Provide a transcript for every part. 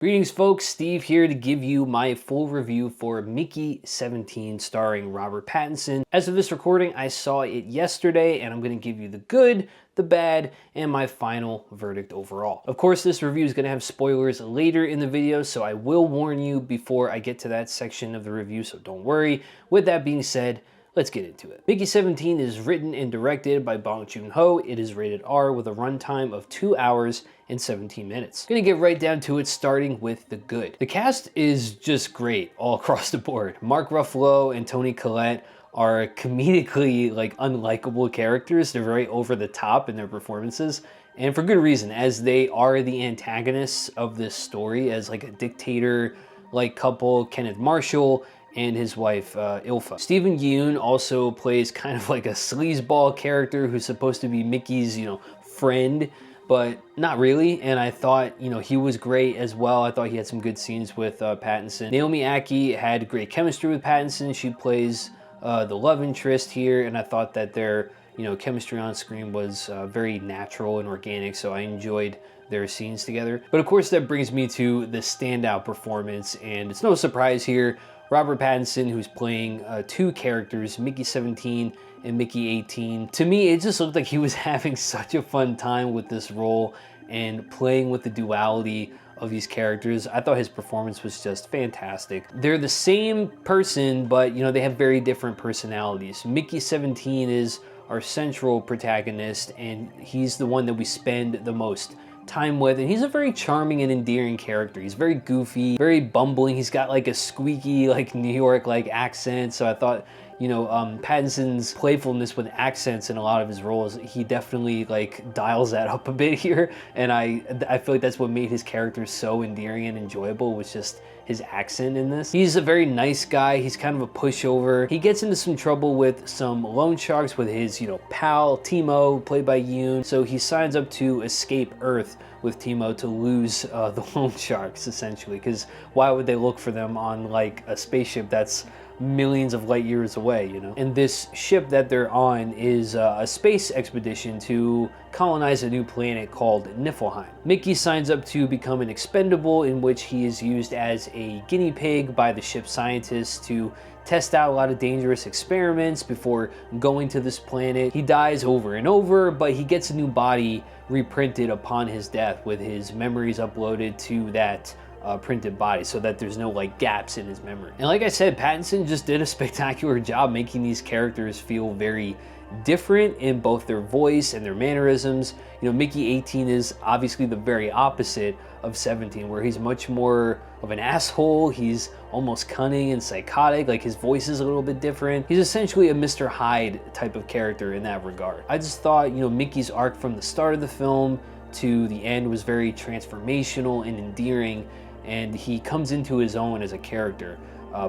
Greetings folks, Steve here to give you my full review for Mickey 17 starring Robert Pattinson. As of this recording, I saw it yesterday and I'm going to give you the good, the bad, and my final verdict overall. Of course, this review is going to have spoilers later in the video, so I will warn you before I get to that section of the review, so don't worry. With that being said, let's get into it. Mickey 17 is written and directed by Bong Joon-ho. It is rated R with a runtime of 2 hours and 17 minutes. Gonna get right down to it, starting with the good. The cast is just great all across the board. Mark Ruffalo and Toni Collette are comedically unlikable characters. They're very over the top in their performances, and for good reason, as they are the antagonists of this story as like a dictator couple, Kenneth Marshall and his wife, Ilfa. Steven Yeun also plays kind of like a sleazeball character who's supposed to be Mickey's, friend, but not really. And I thought, he was great as well. I thought he had some good scenes with Pattinson. Naomi Ackie had great chemistry with Pattinson. She plays the love interest here, and I thought that their, chemistry on screen was very natural and organic, so I enjoyed their scenes together. But of course, that brings me to the standout performance, and it's no surprise here. Robert Pattinson, who's playing two characters, Mickey 17 and Mickey 18. To me, it just looked like he was having such a fun time with this role and playing with the duality of these characters. I thought his performance was just fantastic. They're the same person, but they have very different personalities. Mickey 17 is our central protagonist, and he's the one that we spend the most time with, and he's a very charming and endearing character. He's very goofy, very bumbling. He's got a squeaky New York accent, so I thought Pattinson's playfulness with accents in a lot of his roles, he definitely dials that up a bit here, and I feel like that's what made his character so endearing and enjoyable, was just his accent in this. He's a very nice guy. He's kind of a pushover. He gets into some trouble with some loan sharks with his pal Timo, played by Yoon, so he signs up to escape Earth with Timo to lose the loan sharks, essentially, because why would they look for them on a spaceship that's millions of light years away, And this ship that they're on is a space expedition to colonize a new planet called Niflheim. Mickey signs up to become an expendable, in which he is used as a guinea pig by the ship's scientists to test out a lot of dangerous experiments before going to this planet. He dies over and over, but he gets a new body reprinted upon his death with his memories uploaded to that printed body, so that there's no gaps in his memory. And like I said, Pattinson just did a spectacular job making these characters feel very different in both their voice and their mannerisms. Mickey 18 is obviously the very opposite of 17, where he's much more of an asshole. He's almost cunning and psychotic. His voice is a little bit different. He's essentially a Mr. Hyde type of character in that regard. I just thought, Mickey's arc from the start of the film to the end was very transformational and endearing, and he comes into his own as a character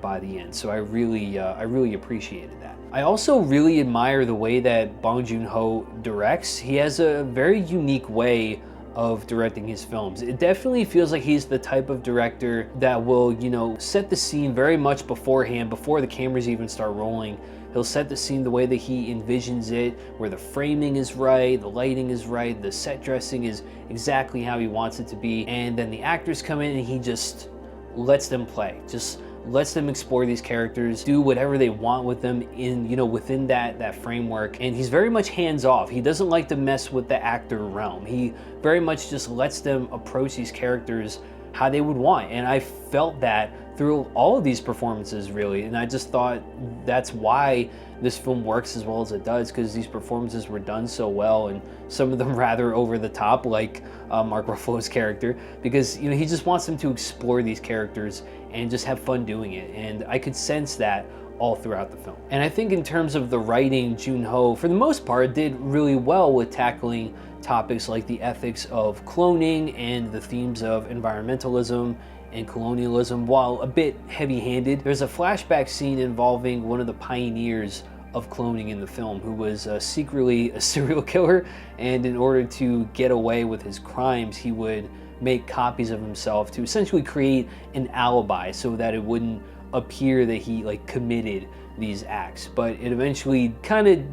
by the end. So I really appreciated that. I also really admire the way that Bong Joon-ho directs. He has a very unique way of directing his films. It definitely feels like he's the type of director that will, set the scene very much beforehand, before the cameras even start rolling. He'll set the scene the way that he envisions it, where the framing is right, the lighting is right, the set dressing is exactly how he wants it to be, and then the actors come in and he just lets them play, just lets them explore these characters, do whatever they want with them in, within that framework. And he's very much hands-off. He doesn't like to mess with the actor realm. He very much just lets them approach these characters how they would want, and I felt that through all of these performances, really. And I just thought that's why this film works as well as it does, because these performances were done so well, and some of them rather over the top, like Mark Ruffalo's character, because he just wants them to explore these characters and just have fun doing it, and I could sense that all throughout the film. And I think in terms of the writing, Joon-ho, for the most part, did really well with tackling topics like the ethics of cloning and the themes of environmentalism and colonialism, while a bit heavy-handed. There's a flashback scene involving one of the pioneers of cloning in the film, who was secretly a serial killer, and in order to get away with his crimes, he would make copies of himself to essentially create an alibi so that it wouldn't appear that he committed these acts. But it eventually kind of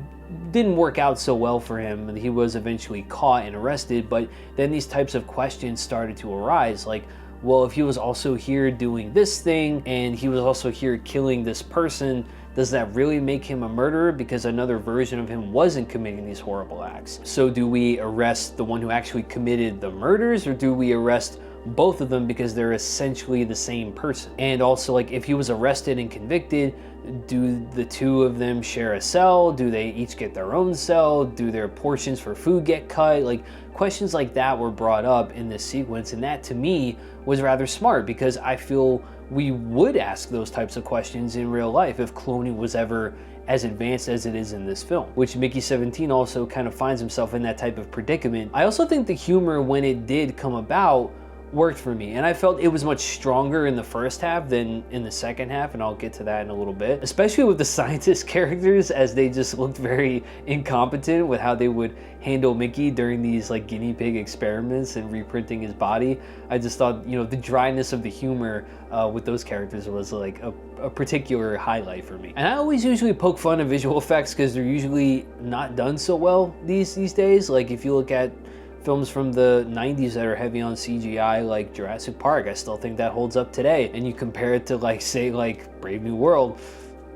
didn't work out so well for him. He was eventually caught and arrested, but then these types of questions started to arise, like, well, if he was also here doing this thing and he was also here killing this person, does that really make him a murderer because another version of him wasn't committing these horrible acts? So do we arrest the one who actually committed the murders, or do we arrest both of them because they're essentially the same person? And also, like, if he was arrested and convicted, do the two of them share a cell? Do they each get their own cell? Do their portions for food get cut? Like, questions like that were brought up in this sequence, and that to me was rather smart, because I feel we would ask those types of questions in real life if cloning was ever as advanced as it is in this film, which Mickey 17 also kind of finds himself in that type of predicament. I also think the humor, when it did come about, worked for me, and I felt it was much stronger in the first half than in the second half, and I'll get to that in a little bit, especially with the scientist characters, as they just looked very incompetent with how they would handle Mickey during these like guinea pig experiments and reprinting his body. I just thought, you know, the dryness of the humor with those characters was like a particular highlight for me. And I always usually poke fun at visual effects because they're usually not done so well these days. Like, if you look at films from the 90s that are heavy on CGI, like Jurassic Park, I still think that holds up today. And you compare it to, like, say, like Brave New World,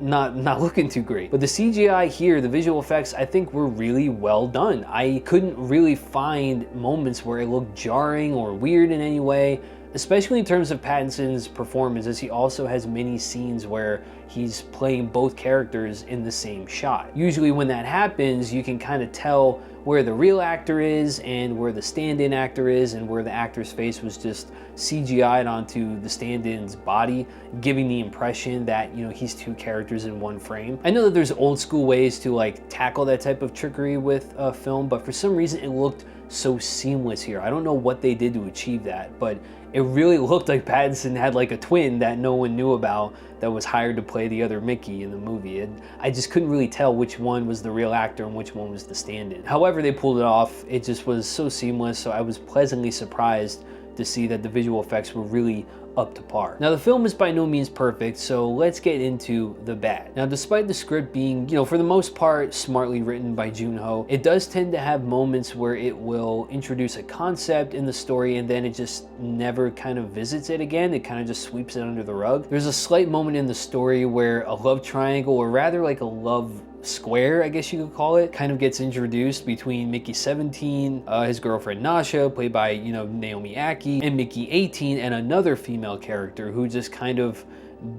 not looking too great. But the CGI here, the visual effects, I think were really well done. I couldn't really find moments where it looked jarring or weird in any way, especially in terms of Pattinson's performance, as he also has many scenes where he's playing both characters in the same shot. Usually when that happens, you can kind of tell where the real actor is and where the stand-in actor is, and where the actor's face was just CGI'd onto the stand-in's body, giving the impression that, you know, he's two characters in one frame. I know that there's old school ways to like tackle that type of trickery with a film, but for some reason it looked so seamless here. I don't know what they did to achieve that, but it really looked like Pattinson had like a twin that no one knew about that was hired to play the other Mickey in the movie. And I just couldn't really tell which one was the real actor and which one was the stand-in. However they pulled it off, it just was so seamless, so I was pleasantly surprised to see that the visual effects were really up to par. Now, the film is by no means perfect, so let's get into the bad. Now, despite the script being, you know, for the most part smartly written by Joon-ho, it does tend to have moments where it will introduce a concept in the story and then it just never kind of visits it again. It kind of just sweeps it under the rug. There's a slight moment in the story where a love triangle, or rather like a love square, I guess you could call it, kind of gets introduced between Mickey 17, his girlfriend Nasha, played by, you know, Naomi Ackie, and Mickey 18, and another female character who just kind of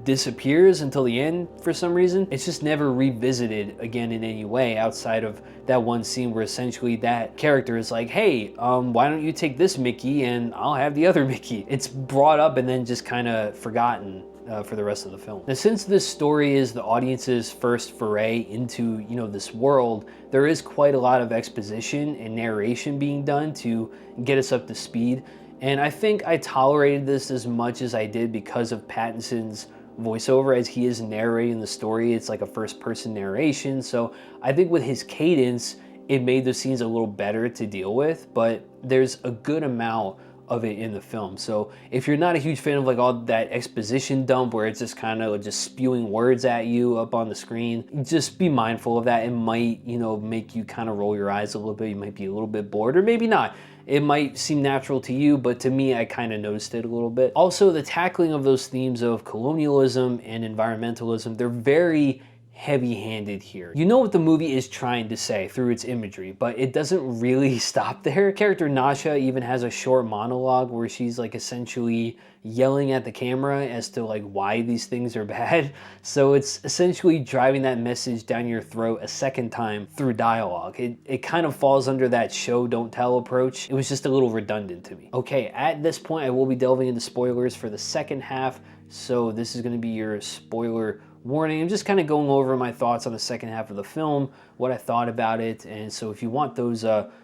disappears until the end for some reason. It's just never revisited again in any way outside of that one scene where essentially that character is like, hey, why don't you take this Mickey and I'll have the other Mickey. It's brought up and then just kind of forgotten for the rest of the film. Now, since this story is the audience's first foray into, you know, this world, there is quite a lot of exposition and narration being done to get us up to speed. And I think I tolerated this as much as I did because of Pattinson's voiceover, as he is narrating the story. It's like a first-person narration, so I think with his cadence, it made those scenes a little better to deal with, but there's a good amount of it in the film. So if you're not a huge fan of like all that exposition dump where it's just kind of just spewing words at you up on the screen, just be mindful of that. It might, you know, make you kind of roll your eyes a little bit. You might be a little bit bored, or maybe not. It might seem natural to you, but to me, I kind of noticed it a little bit. Also, the tackling of those themes of colonialism and environmentalism, they're very heavy-handed here. You know what the movie is trying to say through its imagery, but it doesn't really stop there. Character Nasha even has a short monologue where she's like essentially yelling at the camera as to like why these things are bad. So it's essentially driving that message down your throat a second time through dialogue. It kind of falls under that show don't tell approach. It was just a little redundant to me. Okay, at this point I will be delving into spoilers for the second half, so this is going to be your spoiler warning. I'm just kind of going over my thoughts on the second half of the film, what I thought about it, and so if you want those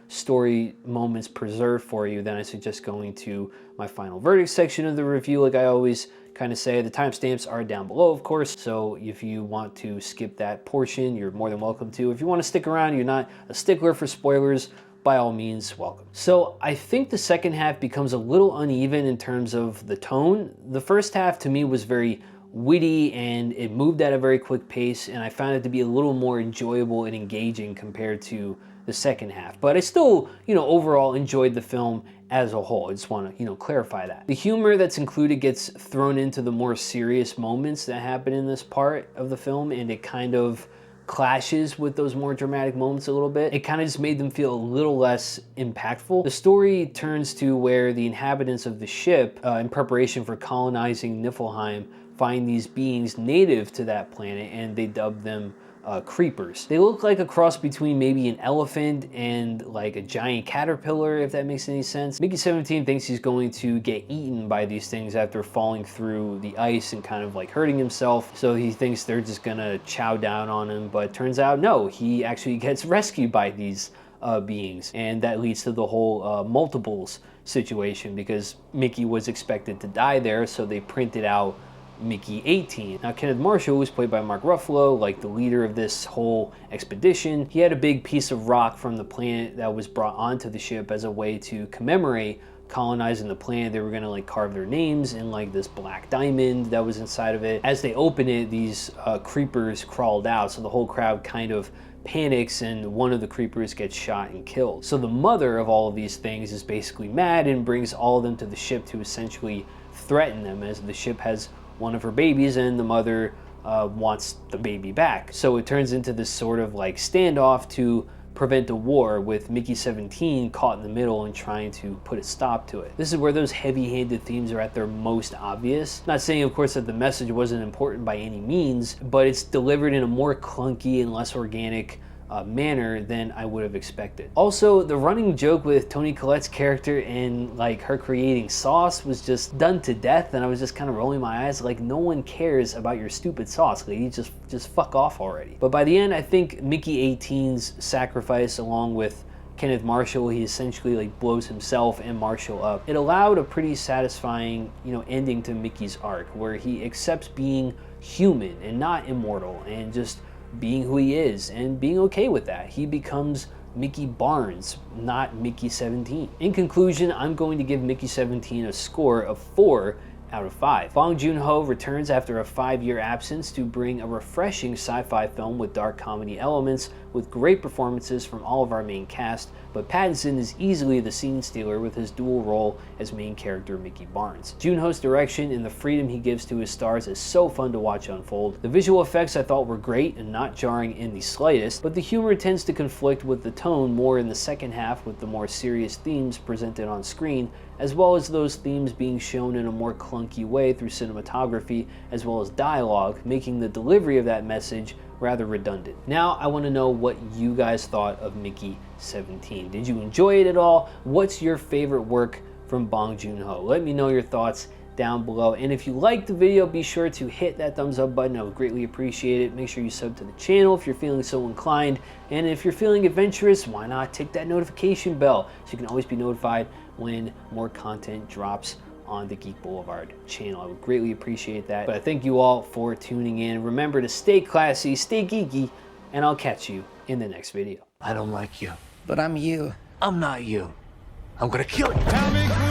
story moments preserved for you, then I suggest going to my final verdict section of the review. Like I always kind of say, the timestamps are down below, of course, so if you want to skip that portion, you're more than welcome to. If you want to stick around, you're not a stickler for spoilers, by all means, welcome. So I think the second half becomes a little uneven in terms of the tone. The first half to me was very witty and it moved at a very quick pace, and I found it to be a little more enjoyable and engaging compared to the second half. But I still, you know, overall enjoyed the film as a whole. I just want to, clarify that. The humor that's included gets thrown into the more serious moments that happen in this part of the film, and it kind of clashes with those more dramatic moments a little bit. It kind of just made them feel a little less impactful. The story turns to where the inhabitants of the ship, in preparation for colonizing Niflheim, find these beings native to that planet, and they dub them creepers. They look like a cross between maybe an elephant and like a giant caterpillar, if that makes any sense. Mickey 17 thinks he's going to get eaten by these things after falling through the ice and kind of like hurting himself. So he thinks they're just gonna chow down on him, but turns out no, he actually gets rescued by these beings. And that leads to the whole multiples situation, because Mickey was expected to die there, so they printed out Mickey 18. Now, Kenneth Marshall was played by Mark Ruffalo, like the leader of this whole expedition. He had a big piece of rock from the planet that was brought onto the ship as a way to commemorate colonizing the planet. They were gonna like carve their names in like this black diamond that was inside of it. As they open it, these creepers crawled out, so the whole crowd kind of panics and one of the creepers gets shot and killed. So the mother of all of these things is basically mad and brings all of them to the ship to essentially threaten them, as the ship has one of her babies and the mother wants the baby back. So it turns into this sort of like standoff to prevent a war, with Mickey 17 caught in the middle and trying to put a stop to it. This is where those heavy-handed themes are at their most obvious. Not saying, of course, that the message wasn't important by any means, but it's delivered in a more clunky and less organic manner than I would have expected. Also, the running joke with Toni Collette's character and like her creating sauce was just done to death, and I was just kind of rolling my eyes like, no one cares about your stupid sauce, lady. Just fuck off already. But by the end, I think Mickey 18's sacrifice, along with Kenneth Marshall, he essentially like blows himself and Marshall up. It allowed a pretty satisfying, ending to Mickey's arc, where he accepts being human and not immortal, and just being who he is and being okay with that. He becomes Mickey Barnes, not Mickey 17. In conclusion, I'm going to give Mickey 17 a score of 4 out of 5. Bong Joon-ho returns after a 5-year absence to bring a refreshing sci-fi film with dark comedy elements, with great performances from all of our main cast, but Pattinson is easily the scene stealer with his dual role as main character Mickey Barnes. Joon-ho's direction and the freedom he gives to his stars is so fun to watch unfold. The visual effects I thought were great and not jarring in the slightest, but the humor tends to conflict with the tone more in the second half, with the more serious themes presented on screen, as well as those themes being shown in a more clunky way through cinematography as well as dialogue, making the delivery of that message rather redundant. Now I want to know what you guys thought of Mickey 17. Did you enjoy it at all? What's your favorite work from Bong Joon-ho? Let me know your thoughts down below, and if you liked the video, be sure to hit that thumbs up button. I would greatly appreciate it. Make sure you sub to the channel if you're feeling so inclined, and if you're feeling adventurous, why not tick that notification bell so you can always be notified when more content drops on the Geek Boulevard channel. I would greatly appreciate that. But I thank you all for tuning in. Remember to stay classy, stay geeky, and I'll catch you in the next video. I don't like you, but I'm you. I'm not you. I'm gonna kill you.